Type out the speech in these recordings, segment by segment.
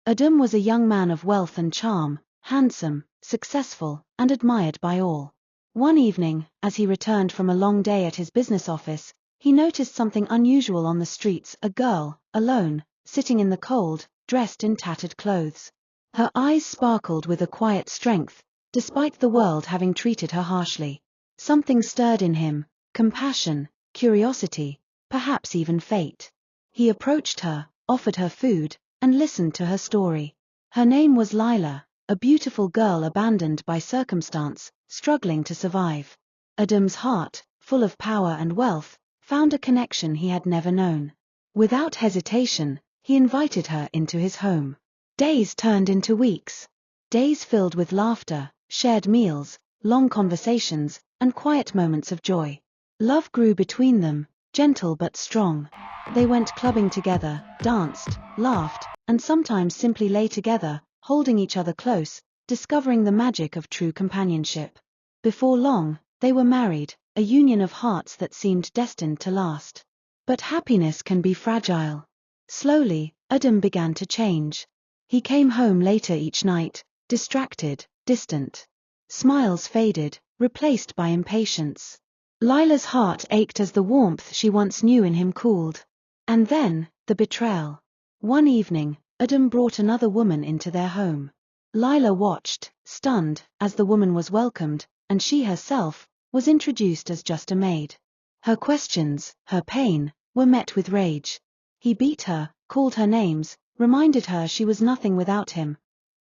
Adem was a young man of wealth and charm, handsome, successful, and admired by all. One evening, as he returned from a long day at his business office, he noticed something unusual on the streets: a girl, alone, sitting in the cold, dressed in tattered clothes. Her eyes sparkled with a quiet strength, despite the world having treated her harshly. Something stirred in him: compassion, curiosity, perhaps even fate. He approached her, offered her food, and listened to her story. Her name was Lila, a beautiful girl abandoned by circumstance, struggling to survive. Adem's heart, full of power and wealth, found a connection he had never known. Without hesitation, he invited her into his home. Days turned into weeks. Days filled with laughter, shared meals, long conversations, and quiet moments of joy. Love grew between them, gentle but strong. They went clubbing together, danced, laughed, and sometimes simply lay together, holding each other close, discovering the magic of true companionship. Before long, they were married, a union of hearts that seemed destined to last. But happiness can be fragile. Slowly, Adem began to change. He came home later each night, distracted, distant. Smiles faded, replaced by impatience. Lila's heart ached as the warmth she once knew in him cooled. And then, the betrayal. One evening, Adem brought another woman into their home. Lila watched, stunned, as the woman was welcomed, and she herself was introduced as just a maid. Her questions, her pain, were met with rage. He beat her, called her names, reminded her she was nothing without him.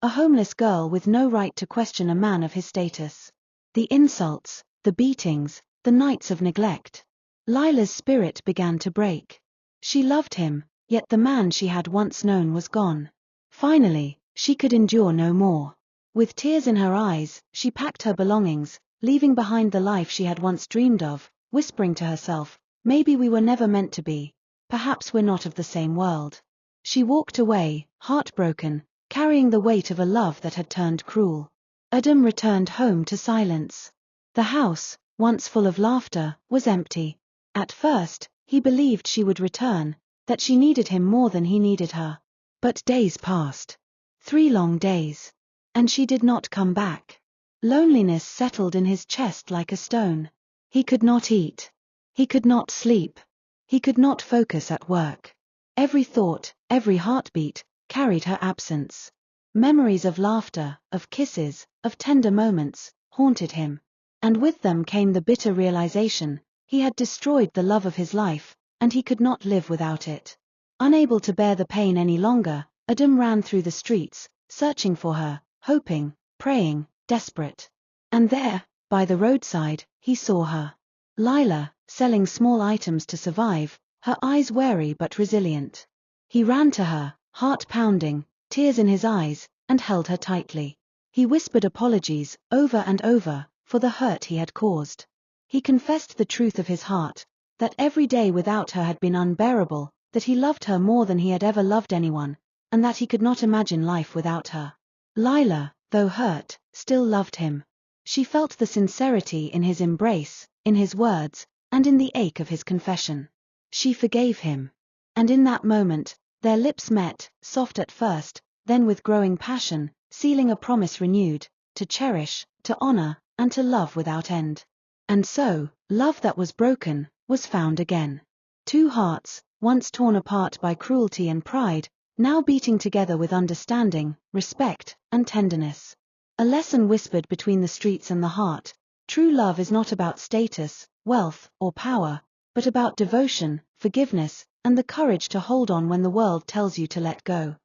A homeless girl with no right to question a man of his status. The insults, the beatings, the nights of neglect. Lila's spirit began to break. She loved him, yet the man she had once known was gone. Finally, she could endure no more. With tears in her eyes, she packed her belongings, leaving behind the life she had once dreamed of, whispering to herself, "Maybe we were never meant to be. Perhaps we're not of the same world." She walked away, heartbroken, carrying the weight of a love that had turned cruel. Adem returned home to silence. The house, once full of laughter, was empty. At first, he believed she would return, that she needed him more than he needed her. But days passed. 3 long days. And she did not come back. Loneliness settled in his chest like a stone. He could not eat. He could not sleep. He could not focus at work. Every thought, every heartbeat, carried her absence. Memories of laughter, of kisses, of tender moments, haunted him. And with them came the bitter realization: he had destroyed the love of his life, and he could not live without it. Unable to bear the pain any longer, Adem ran through the streets, searching for her, hoping, praying, desperate. And there, by the roadside, he saw her. Lila, selling small items to survive, her eyes wary but resilient. He ran to her, heart pounding, tears in his eyes, and held her tightly. He whispered apologies, over and over, for the hurt he had caused. He confessed the truth of his heart, that every day without her had been unbearable, that he loved her more than he had ever loved anyone, and that he could not imagine life without her. Lila, though hurt, still loved him. She felt the sincerity in his embrace, in his words, and in the ache of his confession. She forgave him. And in that moment, their lips met, soft at first, then with growing passion, sealing a promise renewed, to cherish, to honor, and to love without end. And so, love that was broken, was found again. 2 hearts, once torn apart by cruelty and pride, now beating together with understanding, respect, and tenderness. A lesson whispered between the streets and the heart: true love is not about status, wealth, or power, but about devotion, forgiveness, and the courage to hold on when the world tells you to let go.